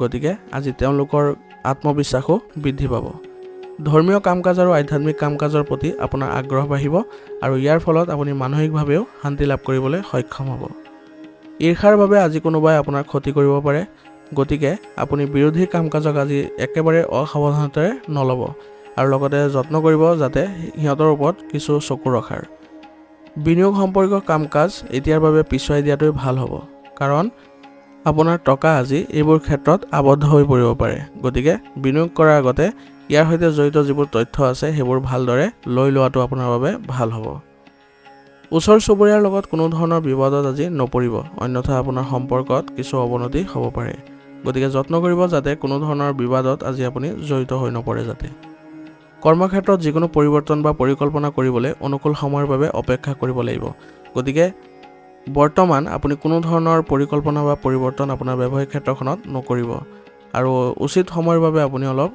গতিকে আজি তেওঁলোকৰ আত্মবিশ্বাসো বৃদ্ধি পাব। ধৰ্মীয় কাম কাজ আৰু আধ্যাত্মিক কাম কাজৰ প্ৰতি আপোনাৰ আগ্ৰহ বাঢ়িব আৰু ইয়াৰ ফলত আপুনি মানসিকভাৱেও শান্তি লাভ কৰিবলৈ সক্ষম হ'ব। ঈৰ্ষাৰ বাবে আজি কোনোবাই আপোনাৰ ক্ষতি কৰিব পাৰে। গতিকে আপুনি বিৰোধী কাম কাজক আজি একেবাৰে অসাৱধানতাৰে নল'ব আৰু লগতে যত্ন কৰিব যাতে সিহঁতৰ ওপৰত কিছু চকু ৰখাৰ। বিনিয়োগ সম্পৰ্কীয় কাম কাজ এতিয়াৰ বাবে পিছুৱাই দিয়াটোৱে ভাল হ'ব, কাৰণ আপোনাৰ টকা আজি এইবোৰ ক্ষেত্ৰত আবদ্ধ হৈ পৰিব পাৰে। গতিকে বিনিয়োগ কৰাৰ আগতে ইয়াৰ সৈতে জড়িত যিবোৰ তথ্য আছে সেইবোৰ ভালদৰে লৈ লোৱাটো আপোনাৰ বাবে ভাল হ'ব। ওচৰ চুবুৰীয়াৰ লগত কোনো ধৰণৰ বিবাদত আজি নপৰিব, অন্যথা আপোনাৰ সম্পৰ্কত কিছু অৱনতি হ'ব পাৰে। গতিকে যত্ন কৰিব যাতে কোনো ধৰণৰ বিবাদত আজি আপুনি জড়িত হৈ নপৰে যাতে। কৰ্মক্ষেত্ৰত যিকোনো পৰিৱৰ্তন বা পৰিকল্পনা কৰিবলৈ অনুকূল সময়ৰ বাবে অপেক্ষা কৰিব লাগিব। গতিকে বৰ্তমান আপুনি কোনো ধৰণৰ পৰিকল্পনা বা পৰিৱৰ্তন আপোনাৰ ব্যৱসায়িক ক্ষেত্ৰখনত নকৰিব আৰু উচিত সময়ৰ বাবে আপুনি অলপ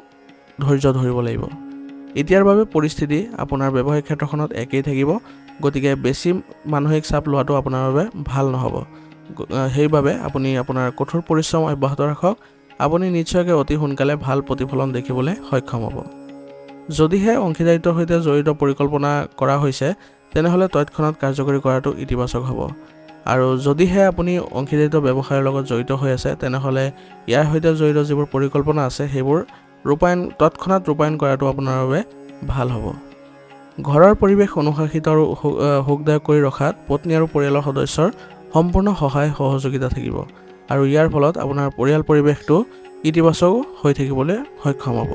ধৈৰ্য ধৰিব লাগিব। এতিয়াৰ বাবে পৰিস্থিতি আপোনাৰ ব্যৱসায়িক ক্ষেত্ৰখনত একেই থাকিব। গতিকে বেছি মানসিক চাপ লোৱাটো আপোনাৰ বাবে ভাল নহ'ব। সেইবাবে আপুনি আপোনাৰ কঠোৰ পৰিশ্ৰম অব্যাহত ৰাখক। আপুনি নিশ্চয়কৈ অতি সোনকালে ভাল প্ৰতিফলন দেখিবলৈ সক্ষম হ'ব। যদিহে অংশীদাৰিত্বৰ সৈতে জড়িত পৰিকল্পনা কৰা হৈছে তেনেহ'লে তৎক্ষণাত কাৰ্যকৰী কৰাটো ইতিবাচক হ'ব। আৰু যদিহে আপুনি অংশীদাৰিত্ব ব্যৱসায়ৰ লগত জড়িত হৈ আছে তেনেহ'লে ইয়াৰ সৈতে জড়িত যিবোৰ পৰিকল্পনা আছে সেইবোৰ তৎক্ষণাত ৰূপায়ণ কৰাটো আপোনাৰ বাবে ভাল হ'ব। ঘৰৰ পৰিৱেশ অনুশাসিত আৰু সুখদায়ক কৰি ৰখাত পত্নী আৰু পৰিয়ালৰ সদস্যৰ সম্পূৰ্ণ সহায় সহযোগিতা থাকিব আৰু ইয়াৰ ফলত আপোনাৰ পৰিয়াল পৰিৱেশটো ইতিবাচক হৈ থাকিবলৈ সক্ষম হ'ব।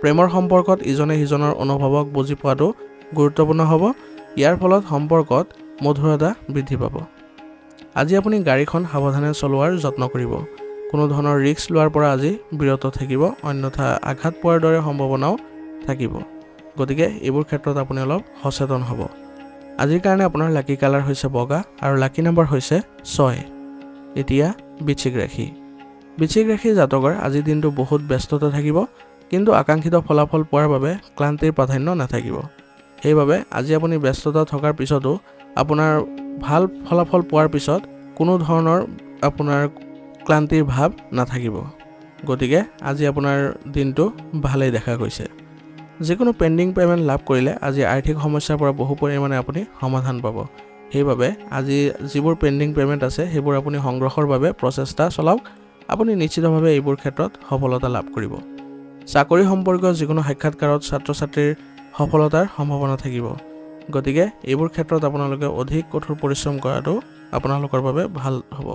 প্ৰেমৰ সম্পৰ্কত ইজনে সিজনৰ অনুভৱক বুজি পোৱাটো গুৰুত্বপূৰ্ণ হ'ব। ইয়াৰ ফলত সম্পৰ্কত মধুৰতা বৃদ্ধি পাব। আজি আপুনি গাড়ীখন সাৱধানে চলোৱাৰ যত্ন কৰিব। কোনো ধৰণৰ ৰিস্ক লোৱাৰ পৰা আজি বিৰত থাকিব, অন্যথা আঘাত পোৱাৰ দৰে সম্ভাৱনাও থাকিব। গতিকে এইবোৰ ক্ষেত্ৰত আপুনি অলপ সচেতন হ'ব। আজিৰ কাৰণে আপোনাৰ লাকি কালাৰ হৈছে বগা আৰু লাকি নম্বৰ হৈছে 6। এতিয়া বৃশ্চিক ৰাশি। বৃশ্চিক ৰাশি জাতকৰ আজিৰ দিনটো বহুত ব্যস্ততা থাকিব, কিন্তু আকাংক্ষিত ফলাফল পোৱাৰ বাবে ক্লান্তিৰ প্ৰাধান্য নাথাকিব। সেইবাবে আজি আপুনি ব্যস্ততা থকাৰ পিছতো আপোনাৰ ভাল ফলাফল পোৱাৰ পিছত কোনো ধৰণৰ আপোনাৰ ক্লান্তিৰ ভাৱ নাথাকিব। গতিকে আজি আপোনাৰ দিনটো ভালেই দেখা গৈছে। যিকোনো পেণ্ডিং পে'মেণ্ট লাভ কৰিলে আজি আৰ্থিক সমস্যাৰ পৰা বহু পৰিমাণে আপুনি সমাধান পাব। সেইবাবে আজি যিবোৰ পেণ্ডিং পে'মেণ্ট আছে সেইবোৰ আপুনি সংগ্ৰহৰ বাবে প্ৰচেষ্টা চলাওক। আপুনি নিশ্চিতভাৱে এইবোৰ ক্ষেত্ৰত সফলতা লাভ কৰিব। চাকৰি সম্পৰ্কীয় যিকোনো সাক্ষাৎকাৰত ছাত্ৰ ছাত্ৰীৰ সফলতাৰ সম্ভাৱনা থাকিব। গতিকে এইবোৰ ক্ষেত্ৰত আপোনালোকে অধিক কঠোৰ পৰিশ্ৰম কৰাটো আপোনালোকৰ বাবে ভাল হ'ব।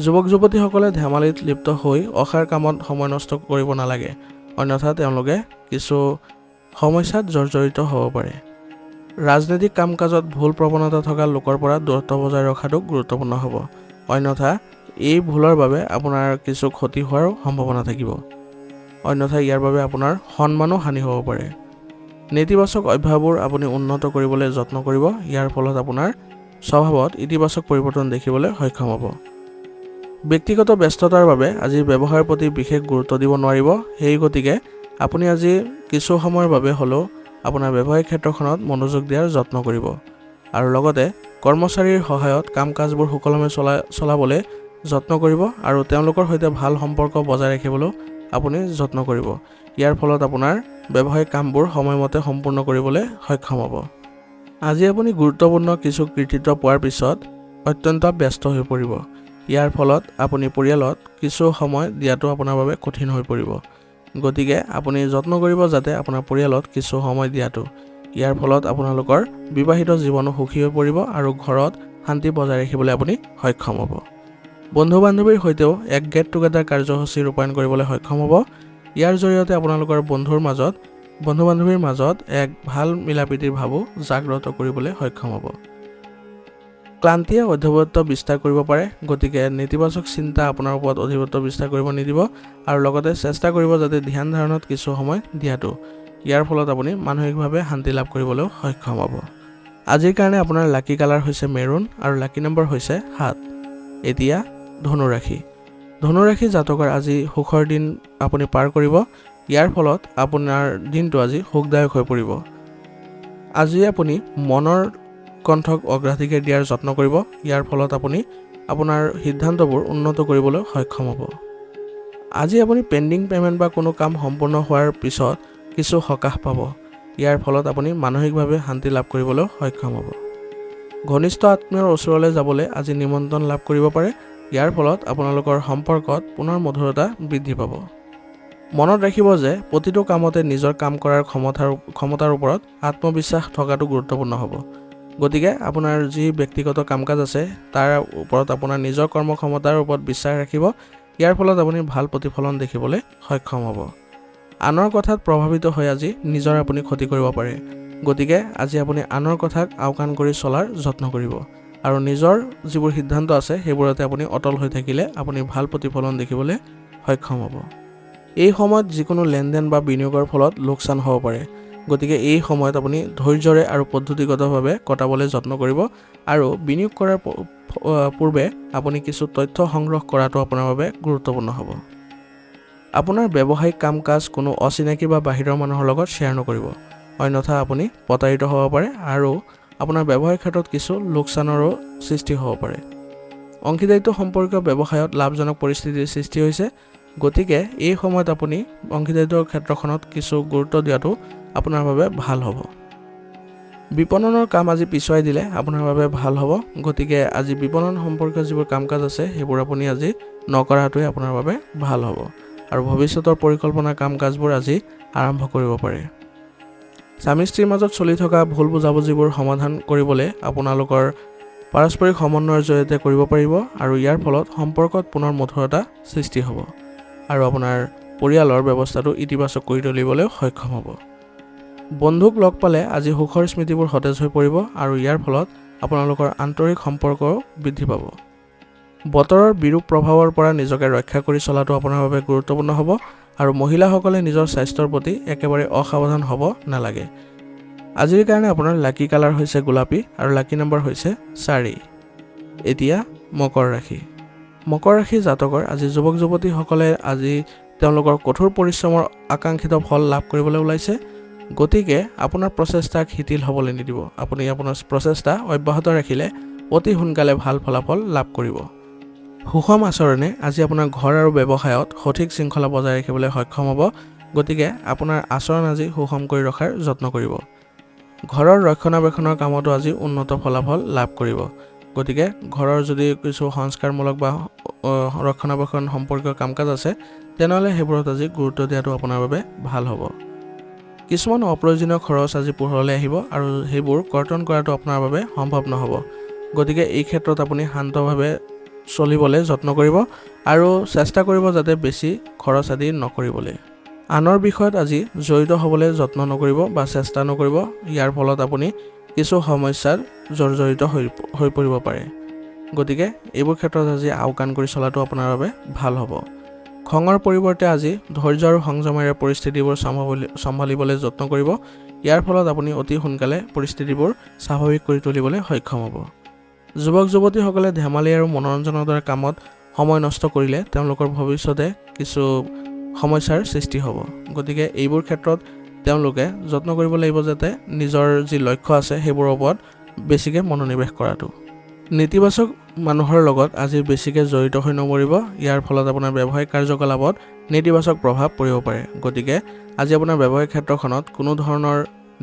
যুৱক যুৱতীসকলে ধেমালিত লিপ্ত হৈ অসাৰ কামত সময় নষ্ট কৰিব নালাগে, অন্যথা তেওঁলোকে কিছু সমস্যাত জৰ্জৰিত হ'ব পাৰে। ৰাজনৈতিক কাম কাজত ভুল প্ৰৱণতা থকা লোকৰ পৰা দূৰত্ব বজাই ৰখাটো গুৰুত্বপূৰ্ণ হ'ব, অন্যথা এই ভুলৰ বাবে আপোনাৰ কিছু ক্ষতি হোৱাৰো সম্ভাৱনা থাকিব। অন্যথা ইয়াৰ বাবে আপোনাৰ সন্মানো হানি হ'ব পাৰে। নেতিবাচক অভ্যাসবোৰ আপুনি উন্নত কৰিবলৈ যত্ন কৰিব, ইয়াৰ ফলত আপোনাৰ স্বভাৱত ইতিবাচক পৰিৱৰ্তন দেখিবলৈ সক্ষম হ'ব। ব্যক্তিগত ব্যস্ততাৰ বাবে আজি ব্যৱসায়ৰ প্ৰতি বিশেষ গুৰুত্ব দিব নোৱাৰিব, সেই গতিকে আপুনি আজি কিছু সময়ৰ বাবে হ'লেও আপোনাৰ ব্যৱসায়িক ক্ষেত্ৰখনত মনোযোগ দিয়াৰ যত্ন কৰিব আৰু লগতে কৰ্মচাৰীৰ সহায়ত কাম কাজবোৰ সুকলমে চলাবলৈ যত্ন কৰিব আৰু তেওঁলোকৰ সৈতে ভাল সম্পৰ্ক বজাই ৰাখিবলৈ আপুনি যত্ন কৰিব। ইয়াৰ ফলত আপোনাৰ ব্যৱসায়িক কামবোৰ সময়মতে সম্পূৰ্ণ কৰিবলৈ সক্ষম হ'ব। আজি আপুনি গুৰুত্বপূৰ্ণ কিছু কৃতিত্ব পোৱাৰ পিছত অত্যন্ত ব্যস্ত হৈ পৰিব। ইয়াৰ ফলত আপুনি পৰিয়ালত কিছু সময় দিয়াটো আপোনাৰ বাবে কঠিন হৈ পৰিব। গতিকে আপুনি যত্ন কৰিব যাতে আপোনাৰ পৰিয়ালত কিছু সময় দিয়াটো। ইয়াৰ ফলত আপোনালোকৰ বিবাহিত জীৱনো সুখী হৈ পৰিব আৰু ঘৰত শান্তি বজাই ৰাখিবলৈ আপুনি সক্ষম হ'ব। বন্ধু বান্ধৱীৰ সৈতেও এক গেট টুগেডাৰ কাৰ্যসূচী ৰূপায়ণ কৰিবলৈ সক্ষম হ'ব। ইয়াৰ জৰিয়তে আপোনালোকৰ বন্ধু বান্ধৱীৰ মাজত এক ভাল মিলাপ্ৰীতিৰ ভাৱো জাগ্ৰত কৰিবলৈ সক্ষম হ'ব। ক্লান্তিয়ে অধিপত্য বিস্তাৰ কৰিব পাৰে, গতিকে নেতিবাচক চিন্তা আপোনাৰ ওপৰত অধিপত্য বিস্তাৰ কৰিব নিদিব আৰু লগতে চেষ্টা কৰিব যাতে ধ্যান ধাৰণত কিছু সময় দিয়াটো। ইয়াৰ ফলত আপুনি মানসিকভাৱে শান্তি লাভ কৰিবলৈও সক্ষম হ'ব। আজিৰ কাৰণে আপোনাৰ লাকি কালাৰ হৈছে মেৰুন আৰু লাকি নম্বৰ হৈছে 7। এতিয়া ধনু ৰাশি। ধনু ৰাশি জাতকৰ আজি সুখৰ দিন আপুনি পাৰ কৰিব। ইয়াৰ ফলত আপোনাৰ দিনটো আজি সুখদায়ক হৈ পৰিব। আজি আপুনি মনৰ কণ্ঠক অগ্ৰাধিকাৰ দিয়াৰ যত্ন কৰিব। ইয়াৰ ফলত আপুনি আপোনাৰ সিদ্ধান্তবোৰ উন্নত কৰিবলৈ সক্ষম হ'ব। আজি আপুনি পেণ্ডিং পে'মেণ্ট বা কোনো কাম সম্পূৰ্ণ হোৱাৰ পিছত কিছু সকাহ পাব। ইয়াৰ ফলত আপুনি মানসিকভাৱে শান্তি লাভ কৰিবলৈ সক্ষম হ'ব। ঘনিষ্ঠ আত্মীয়ৰ ওচৰলৈ যাবলৈ আজি নিমন্ত্ৰণ লাভ কৰিব পাৰে। ইয়াৰ ফলত আপোনালোকৰ সম্পৰ্কত পুনৰ মধুৰতা বৃদ্ধি পাব। মনত ৰাখিব যে প্ৰতিটো কামতে নিজৰ কাম কৰাৰ ক্ষমতাৰ ওপৰত আত্মবিশ্বাস থকাটো গুৰুত্বপূৰ্ণ হ'ব। গতিকে আপোনাৰ যি ব্যক্তিগত কাম কাজ আছে তাৰ ওপৰত আপোনাৰ নিজৰ কৰ্মক্ষমতাৰ ওপৰত বিশ্বাস ৰাখিব। ইয়াৰ ফলত আপুনি ভাল প্ৰতিফলন দেখিবলৈ সক্ষম হ'ব। আনৰ কথাত প্ৰভাৱিত হৈ আজি নিজৰ আপুনি ক্ষতি কৰিব পাৰে। গতিকে আজি আপুনি আনৰ কথাক আওকাণ কৰি চলাৰ যত্ন কৰিব আৰু নিজৰ যিবোৰ সিদ্ধান্ত আছে সেইবোৰতে আপুনি অটল হৈ থাকিলে আপুনি ভাল প্ৰতিফলন দেখিবলৈ সক্ষম হ'ব। এই সময়ত যিকোনো লেনদেন বা বিনিয়োগৰ ফলত লোকচান হ'ব পাৰে। গতিকে এই সময়ত আপুনি ধৈৰ্যৰে আৰু পদ্ধতিগতভাৱে কটাবলৈ যত্ন কৰিব আৰু বিনিয়োগ কৰাৰ পূৰ্বে আপুনি কিছু তথ্য সংগ্ৰহ কৰাটো আপোনাৰ বাবে গুৰুত্বপূৰ্ণ হ'ব। আপোনাৰ ব্যৱসায়িক কাম কাজ কোনো অচিনাকি বা বাহিৰৰ মানুহৰ লগত শ্বেয়াৰ নকৰিব, অন্যথা আপুনি প্ৰতাৰিত হ'ব পাৰে আৰু আপোনাৰ ব্যৱসায়িক ক্ষেত্ৰত কিছু লোকচানৰো সৃষ্টি হ'ব পাৰে। অংশীদাৰিত্ব সম্পৰ্কীয় ব্যৱসায়ত লাভজনক পৰিস্থিতিৰ সৃষ্টি হৈছে। গতিকে এই সময়ত আপুনি অংশীদাৰিত্বৰ ক্ষেত্ৰখনত কিছু গুৰুত্ব দিয়াটো আপোনাৰ বাবে ভাল হ'ব। বিপণনৰ কাম আজি পিছুৱাই দিলে আপোনাৰ বাবে ভাল হ'ব। গতিকে আজি বিপণন সম্পৰ্কীয় যিবোৰ কাম কাজ আছে সেইবোৰ আপুনি আজি নকৰাটোৱে আপোনাৰ বাবে ভাল হ'ব আৰু ভৱিষ্যতৰ পৰিকল্পনাৰ কাম কাজবোৰ আজি আৰম্ভ কৰিব পাৰে। স্বামী স্ত্ৰীৰ মাজত চলি থকা ভুল বুজাবুজিবোৰ সমাধান কৰিবলৈ আপোনালোকৰ পাৰস্পৰিক সমন্বয়ৰ জৰিয়তে কৰিব পাৰিব আৰু ইয়াৰ ফলত সম্পৰ্কত পুনৰ মধুৰতা সৃষ্টি হ'ব আৰু আপোনাৰ পৰিয়ালৰ ব্যৱস্থাটো ইতিবাচক কৰি তুলিবলৈ সক্ষম হ'ব। বন্ধুক লগ পালে আজি সুখৰ স্মৃতিবোৰ সতেজ হৈ পৰিব আৰু ইয়াৰ ফলত আপোনালোকৰ আন্তৰিক সম্পৰ্কও বৃদ্ধি পাব। বতৰৰ বিৰূপ প্ৰভাৱৰ পৰা নিজকে ৰক্ষা কৰি চলাটো আপোনাৰ বাবে গুৰুত্বপূৰ্ণ হ'ব আৰু মহিলাসকলে নিজৰ স্বাস্থ্যৰ প্ৰতি একেবাৰে অসাৱধান হ'ব নালাগে। আজিৰ কাৰণে আপোনাৰ লাকি কালাৰ হৈছে গোলাপী আৰু লাকি নম্বৰ হৈছে 4। এতিয়া মকৰ ৰাশি। মকৰ ৰাশি জাতকৰ আজি যুৱক যুৱতীসকলে আজি তেওঁলোকৰ কঠোৰ পৰিশ্ৰমৰ আকাংক্ষিত ফল লাভ কৰিবলৈ ওলাইছে। গতিকে আপোনাৰ প্ৰচেষ্টাক শিথিল হ'বলৈ নিদিব। আপুনি আপোনাৰ প্ৰচেষ্টা অব্যাহত ৰাখিলে অতি সোনকালে ভাল ফলাফল লাভ কৰিব। সুষম আচৰণে আজি আপোনাৰ ঘৰ আৰু ব্যৱসায়ত সঠিক শৃংখলা বজাই ৰাখিবলৈ সক্ষম হ'ব। গতিকে আপোনাৰ আচৰণ আজি সুষম কৰি ৰখাৰ যত্ন কৰিব। ঘৰৰ ৰক্ষণাবেক্ষণৰ কামতো আজি উন্নত ফলাফল লাভ কৰিব। গতিকে ঘৰৰ যদি কিছু সংস্কাৰমূলক বা ৰক্ষণাবেক্ষণ সম্পৰ্কীয় কাম কাজ আছে তেনেহ'লে সেইবোৰত আজি গুৰুত্ব দিয়াটো আপোনাৰ বাবে ভাল হ'ব। কিছুমান অপ্ৰয়োজনীয় খৰচ আজি পোহৰলৈ আহিব আৰু সেইবোৰ কৰ্তন কৰাটো আপোনাৰ বাবে সম্ভৱ নহ'ব। গতিকে এই ক্ষেত্ৰত আপুনি শান্তভাৱে চলিবলৈ যত্ন কৰিব আৰু চেষ্টা কৰিব যাতে বেছি খৰচ আদি নকৰিবলৈ। আনৰ বিষয়ত আজি জড়িত হ'বলৈ যত্ন নকৰিব বা চেষ্টা নকৰিব। ইয়াৰ ফলত আপুনি কিছু সমস্যাত জৰ্জৰিত হৈ পৰিব পাৰে। গতিকে এইবোৰ ক্ষেত্ৰত আজি আওকাণ কৰি চলাটো আপোনাৰ বাবে ভাল হ'ব। খঙৰ পৰিৱৰ্তে আজি ধৈৰ্য আৰু সংযমেৰে পৰিস্থিতিবোৰ চম্ভালিবলৈ যত্ন কৰিব। ইয়াৰ ফলত আপুনি অতি সোনকালে পৰিস্থিতিবোৰ স্বাভাৱিক কৰি তুলিবলৈ সক্ষম হ'ব। যুৱক যুৱতীসকলে ধেমালি আৰু মনোৰঞ্জনৰ দৰে কামত সময় নষ্ট কৰিলে তেওঁলোকৰ ভৱিষ্যতে কিছু সমস্যাৰ সৃষ্টি হ'ব। গতিকে এইবোৰ ক্ষেত্ৰত তেওঁলোকে যত্ন কৰিব লাগিব যাতে নিজৰ যি লক্ষ্য আছে সেইবোৰৰ ওপৰত বেছিকৈ মনোনিৱেশ কৰাটো। নেতিবাচক মানুহৰ লগত আজি বেছিকৈ জড়িত হৈ নমৰিব। ইয়াৰ ফলত আপোনাৰ ব্যৱসায়িক কাৰ্যকলাপত নেতিবাচক প্ৰভাৱ পৰিব পাৰে। গতিকে আজি আপোনাৰ ব্যৱসায়িক ক্ষেত্ৰখনত কোনো ধৰণৰ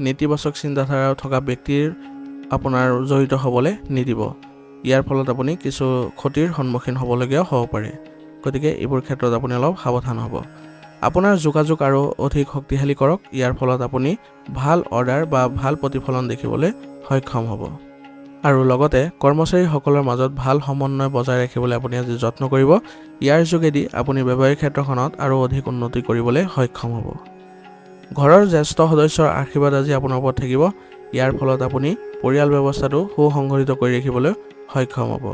নেতিবাচক চিন্তাধাৰা থকা ব্যক্তিৰ আপোনাৰ জড়িত হ'বলৈ নিদিব। ইয়াৰ ফলত আপুনি কিছু ক্ষতিৰ সন্মুখীন হ'বলগীয়া হ'ব পাৰে। গতিকে এইবোৰ ক্ষেত্ৰত আপুনি অলপ সাৱধান হ'ব। আপোনাৰ যোগাযোগ আৰু অধিক শক্তিশালী কৰক। ইয়াৰ ফলত আপুনি ভাল অৰ্ডাৰ বা ভাল প্ৰতিফলন দেখিবলৈ সক্ষম হ'ব। আৰু লগতে কৰ্মচাৰীসকলৰ মাজত ভাল সমন্বয় বজাই ৰাখিবলৈ আপুনি আজি যত্ন কৰিব। ইয়াৰ যোগেদি আপুনি ব্যৱসায়িক ক্ষেত্ৰখনত আৰু অধিক উন্নতি কৰিবলৈ সক্ষম হ'ব। ঘৰৰ জ্যেষ্ঠ সদস্যৰ আশীৰ্বাদ আজি আপোনাৰ ওপৰত থাকিব। ইয়াৰ ফলত আপুনি পৰিয়াল ব্যৱস্থাটো সুসংগঠিত কৰি ৰাখিবলৈ সক্ষম হ'ব।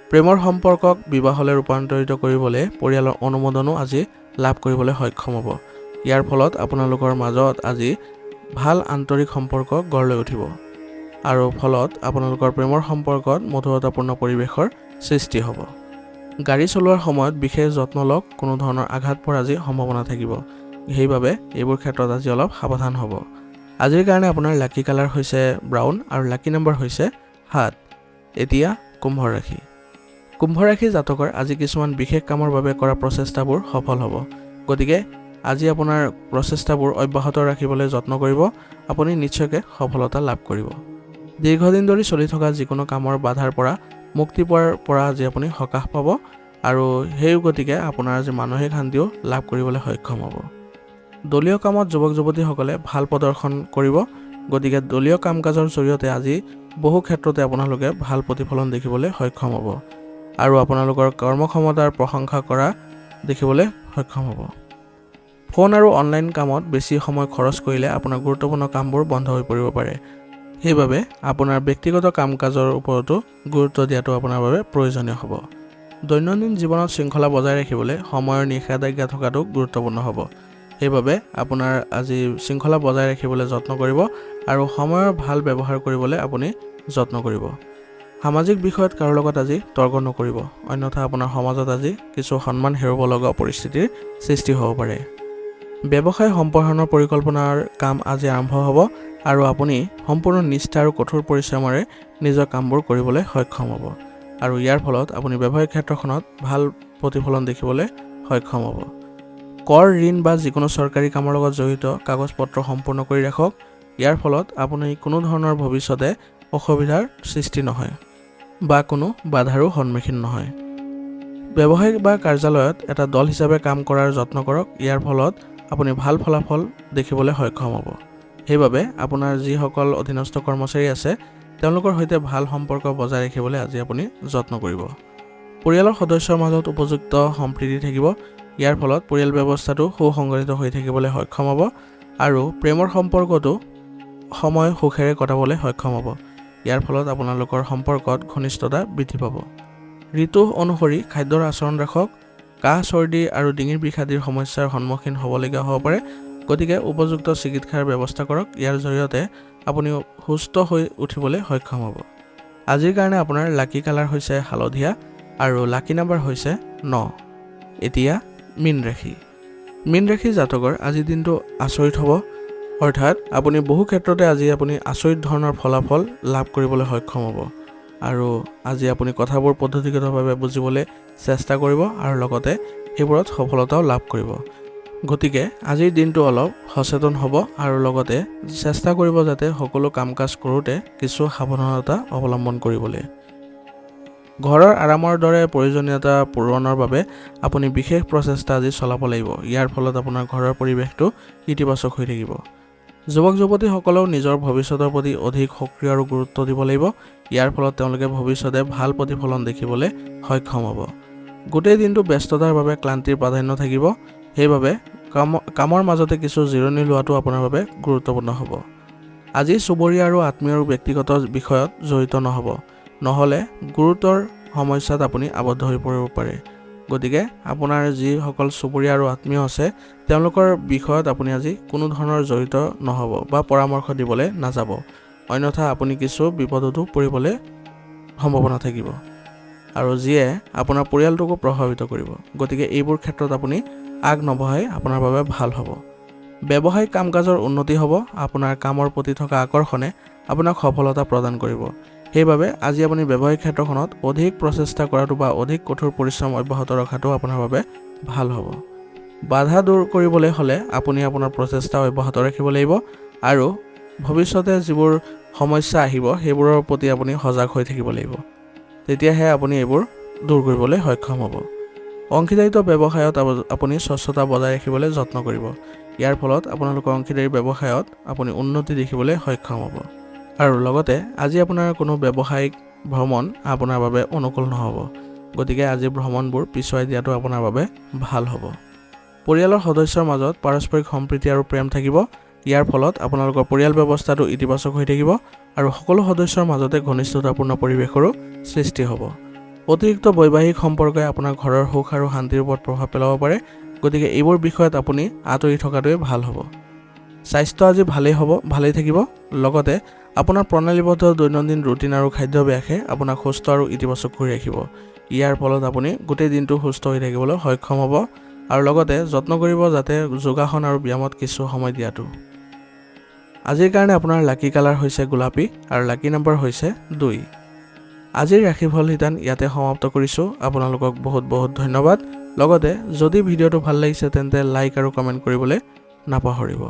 প্ৰেমৰ সম্পৰ্কক বিবাহলৈ ৰূপান্তৰিত কৰিবলৈ পৰিয়ালৰ অনুমোদনো আজি লাভ কৰিবলৈ সক্ষম হ'ব। ইয়াৰ ফলত আপোনালোকৰ মাজত আজি ভাল আন্তৰিক সম্পৰ্ক গঢ় লৈ উঠিব আৰু ফলত আপোনালোকৰ প্ৰেমৰ সম্পৰ্কত মধুৰতাপূৰ্ণ পৰিৱেশৰ সৃষ্টি হ'ব। গাড়ী চলোৱাৰ সময়ত বিশেষ যত্ন লওক। কোনো ধৰণৰ আঘাত পৰাৰ আজি সম্ভাৱনা থাকিব। সেইবাবে এইবোৰ ক্ষেত্ৰত আজি অলপ সাৱধান হ'ব। আজিৰ কাৰণে আপোনাৰ লাকি কালাৰ হৈছে ব্ৰাউন আৰু লাকি নম্বৰ হৈছে 7। এতিয়া কুম্ভ ৰাশি। কুম্ভ ৰাশি জাতকৰ আজি কিছুমান বিশেষ কামৰ বাবে কৰা প্ৰচেষ্টাবোৰ সফল হ'ব। গতিকে আজি আপোনাৰ প্ৰচেষ্টাবোৰ অব্যাহত ৰাখিবলৈ যত্ন কৰিব। আপুনি নিশ্চয়কৈ সফলতা লাভ কৰিব। দীৰ্ঘদিন ধৰি চলি থকা যিকোনো কামৰ বাধাৰ পৰা মুক্তি পোৱাৰ পৰা আজি আপুনি সকাহ পাব আৰু সেই গতিকে আপোনাৰ আজি মানসিক শান্তিও লাভ কৰিবলৈ সক্ষম হ'ব। দলীয় কামত যুৱক যুৱতীসকলে ভাল প্ৰদৰ্শন কৰিব। গতিকে দলীয় কাম কাজৰ জৰিয়তে আজি বহু ক্ষেত্ৰতে আপোনালোকে ভাল প্ৰতিফলন দেখিবলৈ সক্ষম হ'ব আৰু আপোনালোকৰ কৰ্মক্ষমতাৰ প্ৰশংসা কৰা দেখিবলৈ সক্ষম হ'ব। ফোন আৰু অনলাইন কামত বেছি সময় খৰচ কৰিলে আপোনাৰ গুৰুত্বপূৰ্ণ কামবোৰ বন্ধ হৈ পৰিব পাৰে। সেইবাবে আপোনাৰ ব্যক্তিগত কাম কাজৰ ওপৰতো গুৰুত্ব দিয়াটো আপোনাৰ বাবে প্ৰয়োজনীয় হ'ব। দৈনন্দিন জীৱনত শৃংখলা বজাই ৰাখিবলৈ সময়ৰ নিষেধাজ্ঞা থকাটো গুৰুত্বপূৰ্ণ হ'ব। সেইবাবে আপোনাৰ আজি শৃংখলা বজাই ৰাখিবলৈ যত্ন কৰিব আৰু সময়ৰ ভাল ব্যৱহাৰ কৰিবলৈ আপুনি যত্ন কৰিব। সামাজিক বিষয়ত কাৰো লগত আজি তৰ্ক নকৰিব, অন্যথা আপোনাৰ সমাজত আজি কিছু সন্মান হেৰুৱাব লগা পৰিস্থিতিৰ সৃষ্টি হ'ব পাৰে। ব্যৱসায় সম্প্ৰসাৰণৰ পৰিকল্পনাৰ কাম আজি আৰম্ভ হ'ব আৰু আপুনি সম্পূৰ্ণ নিষ্ঠা আৰু কঠোৰ পৰিশ্ৰমেৰে নিজৰ কামবোৰ কৰিবলৈ সক্ষম হ'ব আৰু ইয়াৰ ফলত আপুনি ব্যৱসায়িক ক্ষেত্ৰখনত ভাল প্ৰতিফলন দেখিবলৈ সক্ষম হ'ব। কৰ, ঋণ বা যিকোনো চৰকাৰী কামৰ লগত জড়িত কাগজ পত্ৰ সম্পূৰ্ণ কৰি ৰাখক। ইয়াৰ ফলত আপুনি কোনো ধৰণৰ ভৱিষ্যতে অসুবিধাৰ সৃষ্টি নহয় বা কোনো বাধাৰো সন্মুখীন নহয়। ব্যৱসায়িক বা কাৰ্যালয়ত এটা দল হিচাপে কাম কৰাৰ যত্ন কৰক। ইয়াৰ ফলত আপুনি ভাল ফলাফল দেখিবলৈ সক্ষম হ'ব। সেইবাবে আপোনাৰ যিসকল অধীনস্থ কৰ্মচাৰী আছে তেওঁলোকৰ সৈতে ভাল সম্পৰ্ক বজাই ৰাখিবলৈ আজি আপুনি যত্ন কৰিব। পৰিয়ালৰ সদস্যৰ মাজত উপযুক্ত সম্প্ৰীতি থাকিব। ইয়াৰ ফলত পৰিয়াল ব্যৱস্থাটো সুসংগঠিত হৈ থাকিবলৈ সক্ষম হ'ব আৰু প্ৰেমৰ সম্পৰ্কটো সময় সুখেৰে কটাবলৈ সক্ষম হ'ব। ইয়াৰ ফলত আপোনালোকৰ সম্পৰ্কত ঘনিষ্ঠতা বৃদ্ধি পাব। ঋতু অনুসৰি খাদ্যৰ আচৰণ ৰাখক। কাহ, চৰ্দি আৰু ডিঙিৰ বিষ আদিৰ সমস্যাৰ সন্মুখীন হ'বলগীয়া হ'ব পাৰে। গতিকে উপযুক্ত চিকিৎসাৰ ব্যৱস্থা কৰক। ইয়াৰ জৰিয়তে আপুনি সুস্থ হৈ উঠিবলৈ সক্ষম হ'ব। আজিৰ কাৰণে আপোনাৰ লাকি কালাৰ হৈছে হালধীয়া আৰু লাকি নাম্বাৰ হৈছে 9। এতিয়া মীন ৰাশি। মীন ৰাশি জাতকৰ আজিৰ দিনটো আচৰিত হ'ব, অৰ্থাৎ আপুনি বহু ক্ষেত্ৰতে আজি আপুনি আচৰিত ধৰণৰ ফলাফল লাভ কৰিবলৈ সক্ষম হ'ব আৰু আজি আপুনি কথাবোৰ পদ্ধতিগতভাৱে বুজিবলৈ চেষ্টা কৰিব আৰু লগতে সেইবোৰত সফলতাও লাভ কৰিব। গতিকে আজিৰ দিনটো অলপ সচেতন হ'ব আৰু লগতে চেষ্টা কৰিব যাতে সকলো কাম কাজ কৰোঁতে কিছু সাৱধানতা অৱলম্বন কৰিবলৈ। ঘৰৰ আৰামৰ দৰে প্ৰয়োজনীয়তা পূৰণৰ বাবে আপুনি বিশেষ প্ৰচেষ্টা আজি চলাব লাগিব। ইয়াৰ ফলত আপোনাৰ ঘৰৰ পৰিৱেশটো ইতিবাচক হৈ থাকিব। যুৱক যুৱতীসকলেও নিজৰ ভৱিষ্যতৰ প্ৰতি অধিক সক্ৰিয় আৰু গুৰুত্ব দিব লাগিব। ইয়াৰ ফলত তেওঁলোকে ভৱিষ্যতে ভাল প্ৰতিফলন দেখিবলৈ সক্ষম হ'ব। গোটেই দিনটো ব্যস্ততাৰ বাবে ক্লান্তিৰ প্ৰাধান্য থাকিব, সেইবাবে কামৰ মাজতে কিছু জিৰণি লোৱাটো আপোনাৰ বাবে গুৰুত্বপূৰ্ণ হ'ব। আজি চুবুৰীয়া আৰু আত্মীয় আৰু ব্যক্তিগত বিষয়ত জড়িত নহ'ব, নহ'লে গুৰুতৰ সমস্যাত আপুনি আবদ্ধ হৈ পৰিব পাৰে। গতিকে আপোনাৰ যিসকল চুবুৰীয়া আৰু আত্মীয় আছে তেওঁলোকৰ বিষয়ত আপুনি আজি কোনো ধৰণৰ জড়িত নহ'ব বা পৰামৰ্শ দিবলৈ নাযাব, অন্যথা আপুনি কিছু বিপদতো পৰিবলৈ সম্ভাৱনা থাকিব আৰু যিয়ে আপোনাৰ পৰিয়ালটোকো প্ৰভাৱিত কৰিব। গতিকে এইবোৰ ক্ষেত্ৰত আপুনি আগ নবঢ়াই আপোনাৰ বাবে ভাল হ'ব। ব্যৱসায়িক কাম কাজৰ উন্নতি হ'ব। আপোনাৰ কামৰ প্ৰতি থকা আকৰ্ষণে আপোনাক সফলতা প্ৰদান কৰিব। সেইবাবে আজি আপুনি ব্যৱসায়িক ক্ষেত্ৰখনত অধিক প্ৰচেষ্টা কৰাটো বা অধিক কঠোৰ পৰিশ্ৰম অব্যাহত ৰখাটো আপোনাৰ বাবে ভাল হ'ব। বাধা দূৰ কৰিবলৈ হ'লে আপুনি আপোনাৰ প্ৰচেষ্টা অব্যাহত ৰাখিব লাগিব আৰু ভৱিষ্যতে যিবোৰ সমস্যা আহিব সেইবোৰৰ প্ৰতি আপুনি সজাগ হৈ থাকিব লাগিব। তেতিয়াহে আপুনি এইবোৰ দূৰ কৰিবলৈ সক্ষম হ'ব। অংশীদাৰিত্ব ব্যৱসায়ত আপুনি স্বচ্ছতা বজাই ৰাখিবলৈ যত্ন কৰিব। ইয়াৰ ফলত আপোনালোকৰ অংশীদাৰী ব্যৱসায়ত আপুনি উন্নতি দেখিবলৈ সক্ষম হ'ব। আৰু লগতে আজি আপোনাৰ কোনো ব্যৱসায়িক ভ্ৰমণ আপোনাৰ বাবে অনুকূল নহ'ব। গতিকে আজি ভ্ৰমণবোৰ পিছুৱাই দিয়াটো আপোনাৰ বাবে ভাল হ'ব। পৰিয়ালৰ সদস্যৰ মাজত পাৰস্পৰিক সম্প্ৰীতি আৰু প্ৰেম থাকিব। ইয়াৰ ফলত আপোনালোকৰ পৰিয়াল ব্যৱস্থাটো ইতিবাচক হৈ থাকিব আৰু সকলো সদস্যৰ মাজতে ঘনিষ্ঠতাপূৰ্ণ পৰিৱেশৰো সৃষ্টি হ'ব। অতিৰিক্ত বৈবাহিক সম্পৰ্কই আপোনাৰ ঘৰৰ সুখ আৰু শান্তিৰ ওপৰত প্ৰভাৱ পেলাব পাৰে। গতিকে এইবোৰ বিষয়ত আপুনি আঁতৰি থকাটোৱে ভাল হ'ব। স্বাস্থ্য আজি ভালেই থাকিব। লগতে আপোনাৰ প্ৰণালীবদ্ধ দৈনন্দিন ৰুটিন আৰু খাদ্যাভ্যাসে আপোনাক সুস্থ আৰু ইতিবাচক কৰি ৰাখিব। ইয়াৰ ফলত আপুনি গোটেই দিনটো সুস্থ হৈ থাকিবলৈ সক্ষম হ'ব আৰু লগতে যত্ন কৰিব যাতে যোগাসন আৰু ব্যায়ামত কিছু সময় দিয়াটো। আজিৰ কাৰণে আপোনাৰ লাকি কালাৰ হৈছে গোলাপী আৰু লাকি নাম্বাৰ হৈছে 2। আজিৰ ৰাশিফল শিতান ইয়াতে সমাপ্ত কৰিছোঁ। আপোনালোকক বহুত বহুত ধন্যবাদ। লগতে যদি ভিডিঅ'টো ভাল লাগিছে তেন্তে লাইক আৰু কমেণ্ট কৰিবলৈ নাপাহৰিব।